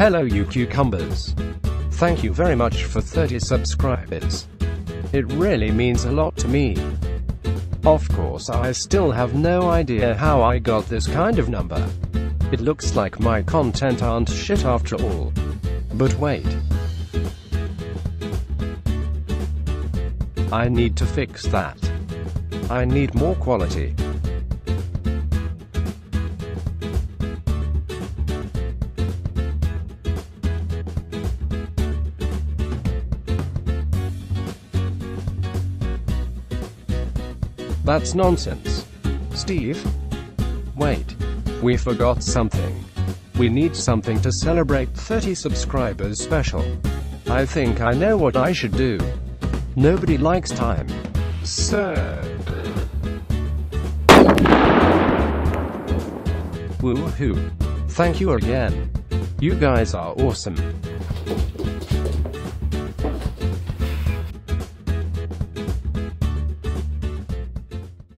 Hello you cucumbers. Thank you very much for 30 subscribers. It really means a lot to me. Of course, I still have no idea how I got this kind of number. It looks like my content aren't shit after all. But wait. I need to fix that. I need more quality. That's nonsense. Steve? Wait. We forgot something. We need something to celebrate 30 subscribers special. I think I know what I should do. Nobody likes time. So... Woohoo. Thank you again. You guys are awesome.